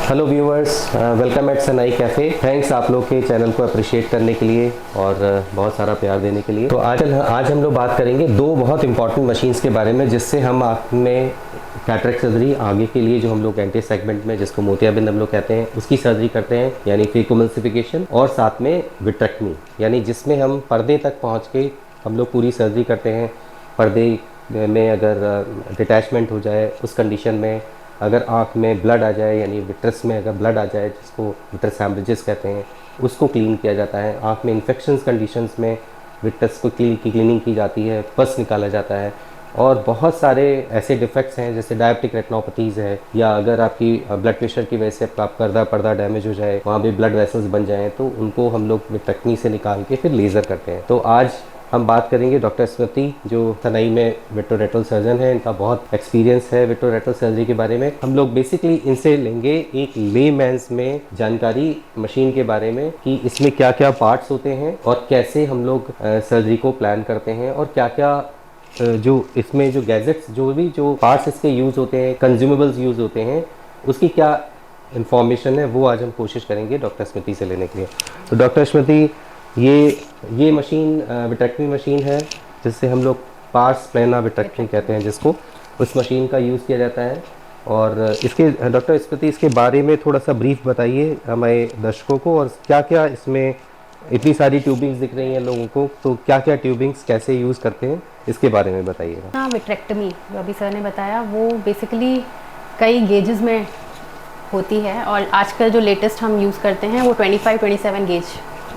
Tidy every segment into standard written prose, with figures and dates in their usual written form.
Hello viewers, welcome eight सनाई cafe. Thanks आप लोग के चैनल को अप्रिशिएट करने के लिए और बहुत सारा प्यार देने के लिए। तो आज हम लोग बात करेंगे दो बहुत इंपॉर्टेंट मशीन्स के बारे में, जिससे हम आँख में कैटरेक्ट सर्जरी आगे के लिए जो हम लोग एंटी सेगमेंट में जिसको मोतियाबिंद हम लोग कहते हैं उसकी सर्जरी करते हैं, यानी फेकोएमल्सिफिकेशन, और साथ में विट्रेक्टमी, यानी जिसमें हम पर्दे तक पहुँच के हम लोग पूरी सर्जरी करते हैं। पर्दे में अगर डिटैचमेंट हो जाए, उस कंडीशन में अगर आँख में ब्लड आ जाए, यानी विट्रस में अगर ब्लड आ जाए, जिसको विट्रस हैमरेजेस कहते हैं, उसको क्लीन किया जाता है। आँख में इन्फेक्शंस कंडीशंस में विट्रस को क्लीनिंग की जाती है, पस निकाला जाता है। और बहुत सारे ऐसे डिफेक्ट्स हैं जैसे डायबिटिक रेटिनोपैथीज़ है, या अगर आपकी ब्लड प्रेशर की वजह से आपका पर्दा डैमेज हो जाए, वहाँ भी ब्लड वेसल्स बन जाएँ, तो उनको हम लोग विट्रेक्टमी से निकाल के फिर लेज़र करते हैं। तो आज हम बात करेंगे डॉक्टर स्मृति, जो सनई में विट्रोरेटल सर्जन है। इनका बहुत एक्सपीरियंस है विट्रोरेटल सर्जरी के बारे में। हम लोग बेसिकली इनसे लेंगे एक लेमैन्स में जानकारी मशीन के बारे में, कि इसमें क्या क्या पार्ट्स होते हैं और कैसे हम लोग सर्जरी को प्लान करते हैं, और क्या क्या जो इसमें जो गैजेट्स, जो पार्ट्स इसके यूज़ होते हैं, कंज्यूमेबल्स यूज़ होते हैं, उसकी क्या इन्फॉर्मेशन है, वो आज हम कोशिश करेंगे डॉक्टर स्मृति से लेने के लिए। तो डॉक्टर स्मृति, ये मशीन विट्रेक्टमी मशीन है, जिससे हम लोग पार्स प्लाना विट्रेक्टमी कहते हैं, जिसको उस मशीन का यूज़ किया जाता है। और इसके डॉक्टर स्मृति, इसके बारे में थोड़ा सा ब्रीफ बताइए हमारे दर्शकों को, और क्या क्या इसमें इतनी सारी ट्यूबिंग्स दिख रही हैं लोगों को, तो क्या क्या ट्यूबिंग्स कैसे यूज़ करते हैं, इसके बारे में बताइएगा। हाँ, विट्रेक्टमी जो अभी सर ने बताया वो बेसिकली कई गेजेस में होती है, और आजकल जो लेटेस्ट हम यूज़ करते हैं वो 25-27 गेज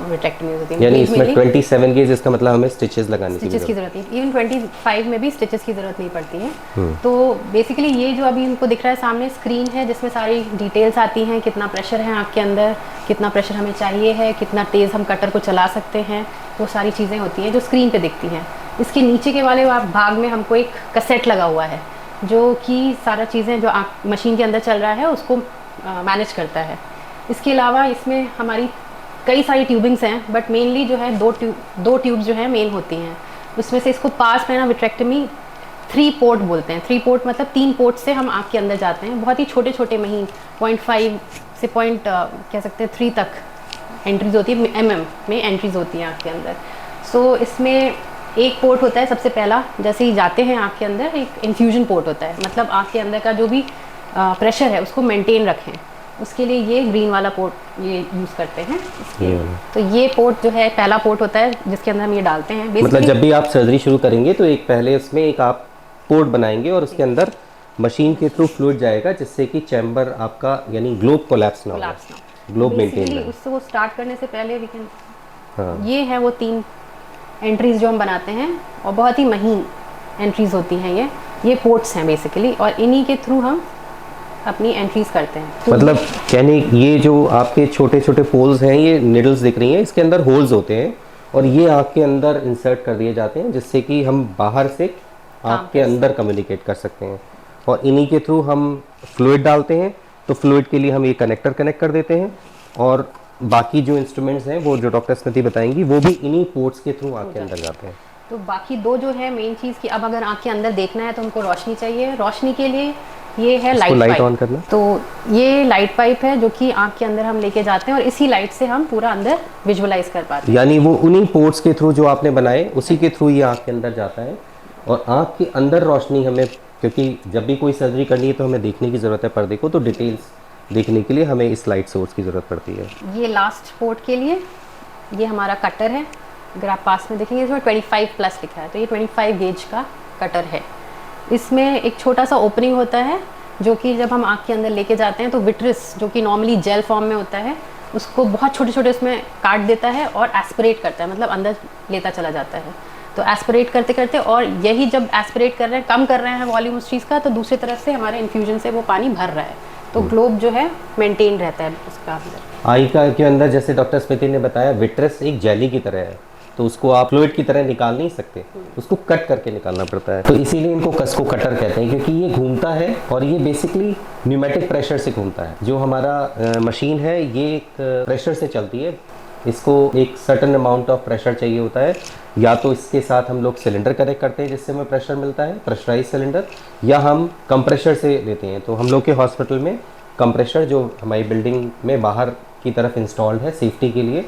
विट्रेक्टमी होती है। यानी इसमें 27 गेज, इसका मतलब हमें स्टिचेस लगाने की ज़रूरत नहीं, इवन 25 में भी स्टिचेस की ज़रूरत नहीं पड़ती है। तो बेसिकली ये जो अभी इनको दिख रहा है सामने स्क्रीन है, जिसमें सारी डिटेल्स आती हैं, कितना प्रेशर है आँख के अंदर, कितना प्रेशर हमें चाहिए है, कितना तेज़ हम कटर को चला सकते हैं, वो सारी चीज़ें होती हैं जो स्क्रीन पे दिखती हैं। इसके नीचे के वाले भाग में हमको एक कैसेट लगा हुआ है, जो कि सारा चीज़ें जो मशीन के अंदर चल रहा है उसको मैनेज करता है। इसके अलावा इसमें हमारी कई सारी ट्यूबिंग्स हैं, बट मेनली जो है दो ट्यूब्स जो है मेन होती हैं। उसमें से इसको पास प्लाना विट्रेक्टमी 3 पोर्ट बोलते हैं। 3 पोर्ट मतलब 3 पोर्ट से हम आँख के अंदर जाते हैं। बहुत ही छोटे छोटे महीन 0.5 से कह सकते हैं 3 तक एंट्रीज होती है, mm में एंट्रीज होती हैं आँख के अंदर। सो इसमें एक पोर्ट होता है सबसे पहला, जैसे ही जाते हैं आँख के अंदर एक इन्फ्यूजन पोर्ट होता है, मतलब आँख के अंदर का जो भी प्रेशर है उसको मेंटेन रखें, उसके लिए ये ग्रीन वाला पोर्ट ये यूज़ करते हैं। तो ये पोर्ट जो है पहला पोर्ट होता है, जिसके अंदर हम ये डालते हैं। मतलब जब भी आप सर्जरी शुरू करेंगे तो एक पहले उसमें एक आप पोर्ट बनाएंगे, और उसके अंदर मशीन के थ्रू फ्लूइड जाएगा, जिससे कि चैम्बर आपका यानी ग्लोब कोलैप्स ना हो, ग्लोब मेंटेन रहे। उसको स्टार्ट करने से पहले वी कैन ये है वो 3 एंट्रीज जो हम बनाते हैं, और बहुत ही महीन एंट्रीज होती हैं ये पोर्ट्स हैं बेसिकली, और इन्हीं के थ्रू हम अपनी एंट्रीज करते हैं। मतलब यानी ये जो आपके छोटे छोटे पोल्स हैं, ये निडल्स दिख रही हैं, इसके अंदर होल्स होते हैं, और ये आँख के अंदर इंसर्ट कर दिए जाते हैं, जिससे कि हम बाहर से आँख के अंदर कम्युनिकेट कर सकते हैं। और इन्हीं के थ्रू हम फ्लूइड डालते हैं, तो फ्लूइड के लिए हम ये कनेक्टर कनेक्ट कर देते हैं, और बाकी जो इंस्ट्रूमेंट्स हैं वो जो डॉक्टर स्मृति बताएंगी वो भी इन्हीं पोर्ट्स के थ्रू आँख के अंदर जाते हैं। तो बाकी दो जो है मेन चीज़ की, अब अगर आँख के अंदर देखना है तो हमको रोशनी चाहिए। रोशनी के लिए ये है लाइट ऑन करना। तो ये लाइट पाइप है जो कि आँख के अंदर हम लेके जाते हैं, और इसी लाइट से हम पूरा अंदर विजुअलाइज कर पाते हैं। यानी वो उन्हीं पोर्ट्स के थ्रू जो आपने बनाए, उसी के थ्रू ये आँख के अंदर जाता है, और आँख के अंदर रोशनी हमें, क्योंकि जब भी कोई सर्जरी करनी है तो हमें देखने की ज़रूरत है पर्दे को, तो डिटेल्स देखने के लिए हमें इस लाइट सोर्स की ज़रूरत पड़ती है। ये लास्ट पोर्ट के लिए ये हमारा कटर है। अगर आप पास में देखेंगे इसमें 25+ लिखा है, तो ये 25 गेज का कटर है। इसमें एक छोटा सा ओपनिंग होता है, जो कि जब हम आँख के अंदर लेके जाते हैं तो विट्रिस जो कि नॉर्मली जेल फॉर्म में होता है, उसको बहुत छोटे छोटे उसमें काट देता है और एस्पिरेट करता है, मतलब अंदर लेता चला जाता है। तो एस्पिरेट करते करते, और यही जब एस्पिरेट कर रहे हैं, कम कर रहे हैं वॉल्यूम उस चीज़ का, तो दूसरी तरफ से हमारे इन्फ्यूजन से वो पानी भर रहा है, तो ग्लोब जो है मेंटेन रहता है उसका अंदर। आई का के अंदर, जैसे डॉक्टर स्मृति ने बताया, विट्रस एक जेली की तरह है, तो उसको आप फ्लूइड की तरह निकाल नहीं सकते, उसको कट करके निकालना पड़ता है। तो इसीलिए इनको कसको कटर कहते हैं, क्योंकि ये घूमता है, और ये बेसिकली न्यूमेटिक प्रेशर से घूमता है। जो हमारा मशीन है ये एक प्रेशर से चलती है, इसको एक सर्टेन अमाउंट ऑफ प्रेशर चाहिए होता है, या तो इसके साथ हम लोग सिलेंडर कनेक्ट करते हैं जिससे हमें प्रेशर मिलता है, प्रेशराइज सिलेंडर, या हम कंप्रेशर से लेते हैं। तो हम लोग के हॉस्पिटल में कंप्रेशर जो हमारी बिल्डिंग में बाहर की तरफ इंस्टॉल्ड है सेफ्टी के लिए,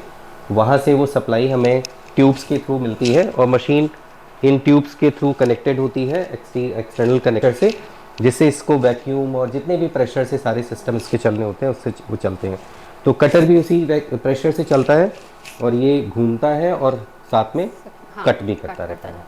वहाँ से वो सप्लाई हमें ट्यूब्स के थ्रू मिलती है और मशीन इन ट्यूब्स के थ्रू कनेक्टेड होती है एक्सटर्नल कनेक्टर से, जिससे इसको वैक्यूम और जितने भी प्रेशर से सारे सिस्टम इसके चलने होते हैं उससे वो चलते हैं। तो कटर भी उसी प्रेशर से चलता है और ये घूमता है और साथ में कट भी करता रहता है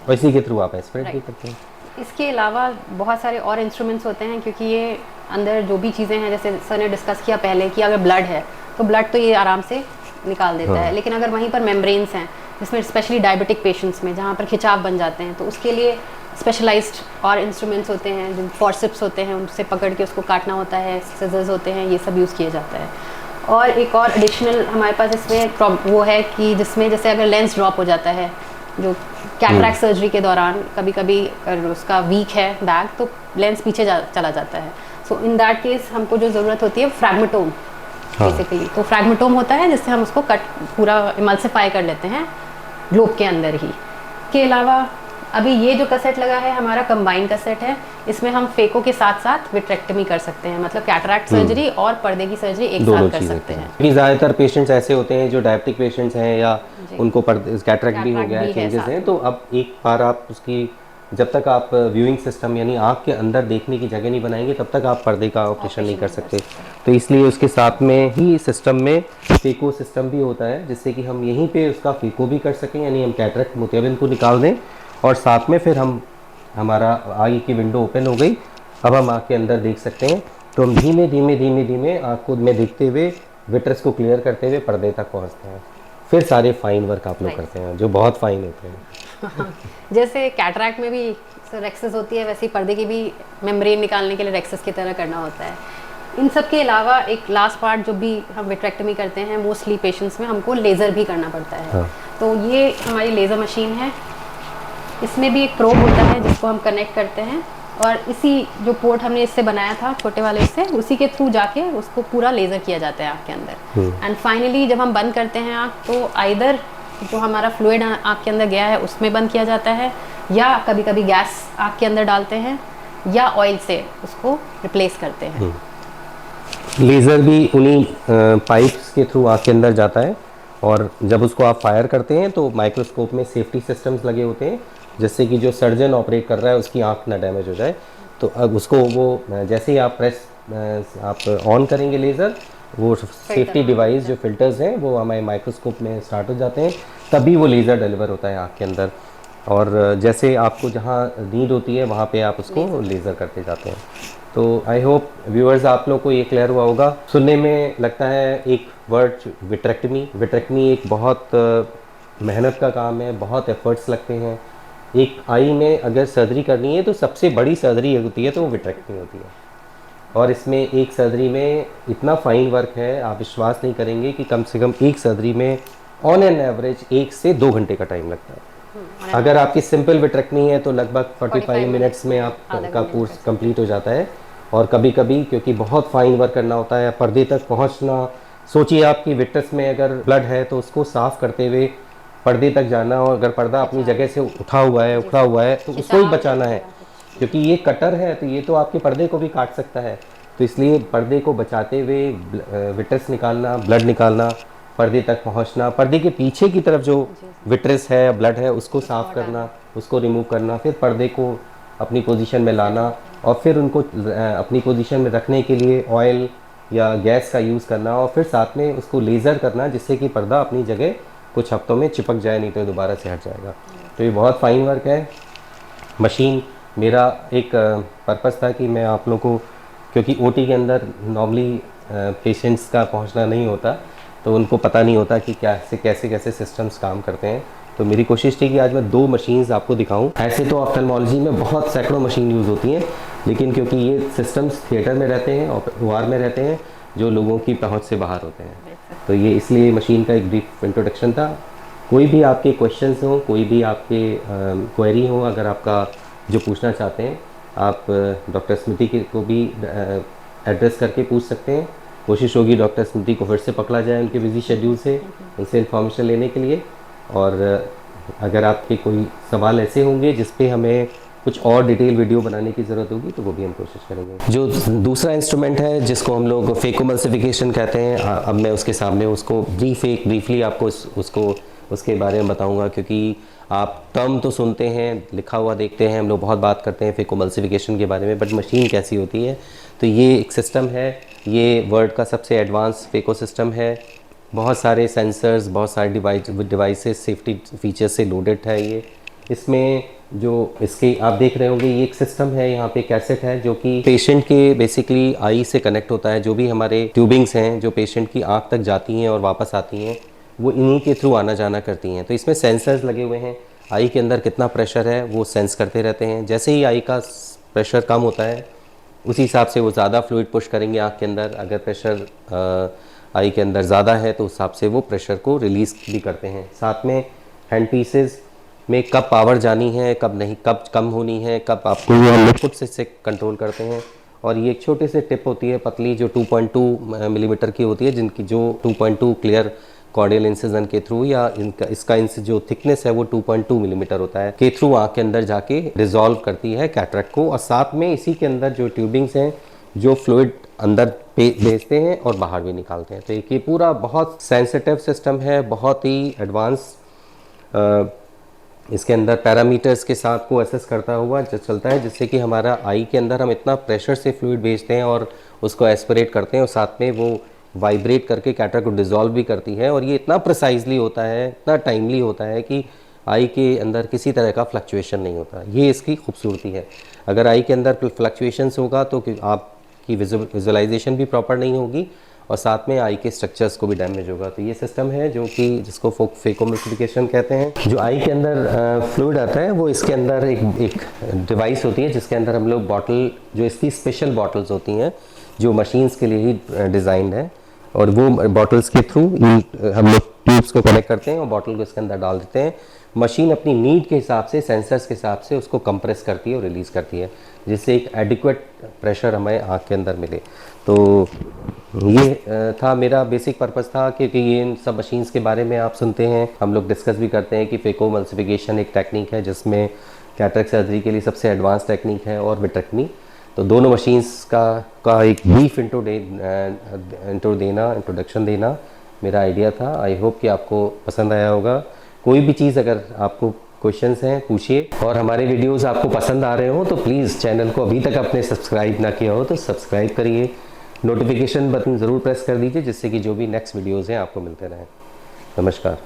और इसी के थ्रू आप एस्पिरेट भी करते हैं। इसके अलावा बहुत सारे और इंस्ट्रूमेंट्स होते हैं, क्योंकि ये अंदर जो भी चीज़ें हैं, जैसे सर ने डिस्कस किया पहले कि अगर ब्लड है तो ब्लड तो ये आराम से निकाल देता है, लेकिन अगर वहीं पर मेम्ब्रेन्स हैं, जिसमें स्पेशली डायबिटिक पेशेंट्स में जहाँ पर खिंचाव बन जाते हैं, तो उसके लिए स्पेशलाइज्ड और इंस्ट्रूमेंट्स होते हैं, जो फॉर्सेप्स होते हैं, उनसे पकड़ के उसको काटना होता है, सिजर्स होते हैं, ये सब यूज़ किया जाता है। और एक और एडिशनल हमारे पास इसमें वो है कि जिसमें जैसे अगर लेंस ड्रॉप हो जाता है, जो कैटरैक्ट सर्जरी के दौरान कभी कभी अगर उसका वीक है बैग तो लेंस पीछे चला जाता है, सो इन दैट केस हमको जो ज़रूरत होती है फ्रैगमेटोम बेसिकली। तो फ्रैगमेटोम होता है जिससे हम उसको कट पूरा इमल्सिफाई कर लेते हैं ग्लोब के अंदर ही। के अलावा अभी ये जो कसेट लगा है हमारा कंबाइन कसेट है, इसमें हम फेको के साथ साथ विट्रेक्टमी कर सकते हैं, मतलब कैटरैक्ट सर्जरी और पर्दे की सर्जरी एक साथ कर सकते हैं। क्योंकि ज़्यादातर पेशेंट्स ऐसे होते हैं जो डायबिटिक पेशेंट्स हैं या उनको कैटरैक्ट भी हो गया है, चेंजेस हैं, तो अब एक बार आप उसकी जब तक आप व्यूइंग सिस्टम यानी आँख के अंदर देखने की जगह नहीं बनाएंगे तब तक आप पर्दे का ऑपरेशन नहीं कर सकते। तो इसलिए उसके साथ में ही सिस्टम में फेको सिस्टम भी होता है, जिससे कि हम यहीं पे उसका फेको भी कर सकें, यानी हम कैटरैक्ट मोतियाबिंद को निकाल दें और साथ में फिर हम हमारा आई की विंडो ओपन हो गई, अब हम आँख के अंदर देख सकते हैं। तो हम धीमे धीमे धीमे धीमे आँख को में देखते हुए विट्रस को क्लियर करते हुए पर्दे तक पहुँचते हैं। फिर सारे फाइन वर्क आप लोग करते हैं जो बहुत फाइन होते हैं। जैसे कैटरैक्ट में भी रेक्सेस होती है, वैसे ही पर्दे की भी मेम्ब्रेन निकालने के लिए रेक्सेस की तरह करना होता है। इन सब के अलावा एक लास्ट पार्ट जो भी हम विट्रेक्टमी करते हैं मोस्टली पेशेंट्स में हमको लेज़र भी करना पड़ता है। हाँ। तो ये हमारी लेज़र मशीन है, इसमें भी एक प्रोब होता है जिसको हम कनेक्ट करते हैं और इसी जो पोर्ट हमने इससे बनाया था छोटे वाले से, उसी के थ्रू जाके उसको पूरा लेज़र किया जाता है आँख के अंदर। एंड फाइनली जब हम बंद करते हैं आँख तो आइदर जो हमारा फ्लूइड आँख के अंदर गया है उसमें बंद किया जाता है, या कभी कभी गैस आँख के अंदर डालते हैं, या ऑयल से उसको रिप्लेस करते हैं। लेज़र भी उन्हीं पाइप्स के थ्रू आँख के अंदर जाता है और जब उसको आप फायर करते हैं तो माइक्रोस्कोप में सेफ्टी सिस्टम्स लगे होते हैं, जिससे कि जो सर्जन ऑपरेट कर रहा है उसकी आँख ना डैमेज हो जाए। तो अब उसको वो जैसे ही आप आप ऑन करेंगे लेज़र, वो सेफ्टी डिवाइस जो फिल्टर्स हैं वो हमारे माइक्रोस्कोप में स्टार्ट हो जाते हैं, तभी वो लेज़र डिलीवर होता है आँख के अंदर। और जैसे आपको जहाँ नीड होती है वहाँ पे आप उसको लेज़र करते जाते हैं। तो आई होप व्यूअर्स आप लोग को ये क्लियर हुआ होगा। सुनने में लगता है एक वर्ड विट्रेक्टमी, विट्रेक्टमी एक बहुत मेहनत का काम है, बहुत एफर्ट्स लगते हैं। एक आई में अगर सर्जरी करनी है तो सबसे बड़ी सर्जरी होती है तो वो विट्रेक्टमी होती है, और इसमें एक सर्जरी में इतना फाइन वर्क है आप विश्वास नहीं करेंगे कि कम से कम एक सर्जरी में ऑन एन एवरेज 1 से 2 घंटे का टाइम लगता है। अगर आपकी सिंपल विट्रेक्टमी है तो लगभग 45 मिनट्स में आपका कोर्स कंप्लीट हो जाता है। और कभी कभी क्योंकि बहुत फाइन वर्क करना होता है, पर्दे तक पहुंचना, सोचिए आपकी विट्रस में अगर ब्लड है तो उसको साफ करते हुए पर्दे तक जाना, और अगर पर्दा अपनी जगह से उठा हुआ है तो उसको ही बचाना है, क्योंकि ये कटर है तो ये तो आपके पर्दे को भी काट सकता है। तो इसलिए पर्दे को बचाते हुए विट्रस निकालना, ब्लड निकालना, पर्दे तक पहुंचना, पर्दे के पीछे की तरफ जो विट्रस है, ब्लड है, उसको साफ करना, उसको रिमूव करना, फिर पर्दे को अपनी पोजीशन में लाना, और फिर उनको अपनी पोजीशन में रखने के लिए ऑयल या गैस का यूज़ करना, और फिर साथ में उसको लेज़र करना जिससे कि पर्दा अपनी जगह कुछ हफ्तों में चिपक जाए, नहीं तो दोबारा से हट जाएगा। तो ये बहुत फाइन वर्क है। मशीन मेरा एक पर्पस था कि मैं आप लोगों को, क्योंकि ओटी के अंदर नॉर्मली पेशेंट्स का पहुंचना नहीं होता तो उनको पता नहीं होता कि कैसे कैसे सिस्टम्स काम करते हैं, तो मेरी कोशिश थी कि आज मैं 2 मशीन्स आपको दिखाऊं। ऐसे तो ऑफ्थल्मोलॉजी में बहुत सैकड़ों मशीन यूज़ होती हैं, लेकिन क्योंकि ये सिस्टम्स थिएटर में रहते हैं और OR में रहते हैं जो लोगों की पहुंच से बाहर होते हैं, तो ये इसलिए मशीन का एक ब्रीफ इंट्रोडक्शन था। कोई भी आपके क्वेश्चंस हों, कोई भी आपके क्वेरी हो, अगर आपका जो पूछना चाहते हैं आप डॉक्टर स्मृति को भी एड्रेस करके पूछ सकते हैं। कोशिश होगी डॉक्टर स्मृति को फिर से पकड़ा जाए उनके बिजी शेड्यूल से, उनसे इन्फॉर्मेशन लेने के लिए। और अगर आपके कोई सवाल ऐसे होंगे जिस पे हमें कुछ और डिटेल वीडियो बनाने की ज़रूरत होगी तो वो भी हम कोशिश करेंगे। जो दूसरा इंस्ट्रूमेंट है जिसको हम लोग फेकोमल्सिफिकेशन कहते हैं, अब मैं उसके सामने उसको ब्रीफली आपको उसको उसके बारे में बताऊंगा, क्योंकि आप टर्म तो सुनते हैं, लिखा हुआ देखते हैं, हम लोग बहुत बात करते हैं फेकोमल्सिफिकेशन के बारे में, बट मशीन कैसी होती है। तो ये एक सिस्टम है, ये वर्ल्ड का सबसे एडवांस फेको सिस्टम है। बहुत सारे सेंसर्स, बहुत सारे डिवाइसेस, सेफ्टी फीचर्स से लोडेड है ये। इसमें जो इसके आप देख रहे होंगे, ये एक सिस्टम है, यहाँ पे कैसेट है जो कि पेशेंट के बेसिकली आई से कनेक्ट होता है। जो भी हमारे ट्यूबिंग्स हैं जो पेशेंट की आँख तक जाती हैं और वापस आती हैं, वो इन्हीं के थ्रू आना जाना करती हैं। तो इसमें सेंसर्स लगे हुए हैं, आई के अंदर कितना प्रेशर है वो सेंस करते रहते हैं। जैसे ही आई का प्रेशर कम होता है उसी हिसाब से वो ज़्यादा फ्लूइड पुश करेंगे आँख के अंदर। अगर प्रेशर आई के अंदर ज़्यादा है तो उस हिसाब से वो प्रेशर को रिलीज़ भी करते हैं। साथ में हैंड पीसेस में कब पावर जानी है, कब नहीं, कब कम होनी है, कब आपको हम लोग खुद से कंट्रोल करते हैं। और ये एक छोटी सी टिप होती है पतली, जो 2.2 मिलीमीटर की होती है, जिनकी जो 2.2 क्लियर कॉर्डियल इंसिजन के थ्रू, या इसका जो थिकनेस है वो 2.2 मिलीमीटर होता है, के थ्रू आँख के अंदर जाके रिजॉल्व करती है कैटरेक्ट को। और साथ में इसी के अंदर जो ट्यूबिंग्स हैं जो फ्लूइड अंदर भेजते हैं और बाहर भी निकालते हैं। तो ये पूरा बहुत सेंसिटिव सिस्टम है, बहुत ही एडवांस। इसके अंदर पैरामीटर्स के साथ को असेस करता हुआ चलता है, जिससे कि हमारा आई के अंदर हम इतना प्रेशर से फ्लूइड भेजते हैं और उसको एस्पिरेट करते हैं, और साथ में वो वाइब्रेट करके कैटरेक्ट को डिसॉल्व भी करती है। और ये इतना प्रिसाइजली होता है, इतना टाइमली होता है कि आई के अंदर किसी तरह का फ्लक्चुएशन नहीं होता। ये इसकी खूबसूरती है। अगर आई के अंदर फ्लक्चुएशंस होगा तो आपकी विजुअलाइजेशन भी प्रॉपर नहीं होगी, और साथ में आई के स्ट्रक्चर्स को भी डैमेज होगा। तो ये सिस्टम है जो कि जिसको फेकोमल्सिफिकेशन कहते हैं। जो आई के अंदर फ्लूइड आता है वो इसके अंदर एक डिवाइस होती है, जिसके अंदर हम लोग बॉटल, जो इसकी स्पेशल बॉटल्स होती हैं जो मशीन्स के लिए ही डिज़ाइंड है, और वो बॉटल्स के थ्रू हम लोग ट्यूब्स को कनेक्ट करते हैं और बॉटल को इसके अंदर डाल देते हैं। मशीन अपनी नीड के हिसाब से, सेंसर्स के हिसाब से उसको कंप्रेस करती है और रिलीज़ करती है, जिससे एक एडिक्वेट प्रेशर हमें आँख के अंदर मिले। तो ये था मेरा बेसिक पर्पस था, क्योंकि ये इन सब मशीन्स के बारे में आप सुनते हैं, हम लोग डिस्कस भी करते हैं कि फेकोमल्सिफिकेशन एक टेक्निक है जिसमें कैटरेक्ट सर्जरी के लिए सबसे एडवांस टेक्निक है, और विट्रेक्टमी। तो दोनों मशीन्स का एक ब्रीफ इंट्रोडक्शन देना मेरा आइडिया था। आई होप कि आपको पसंद आया होगा। कोई भी चीज़ अगर आपको क्वेश्चंस हैं पूछिए, और हमारे वीडियोस आपको पसंद आ रहे हो तो प्लीज़ चैनल को अभी तक आपने सब्सक्राइब ना किया हो तो सब्सक्राइब करिए, नोटिफिकेशन बटन ज़रूर प्रेस कर दीजिए, जिससे कि जो भी नेक्स्ट वीडियोज़ हैं आपको मिलते रहें। नमस्कार।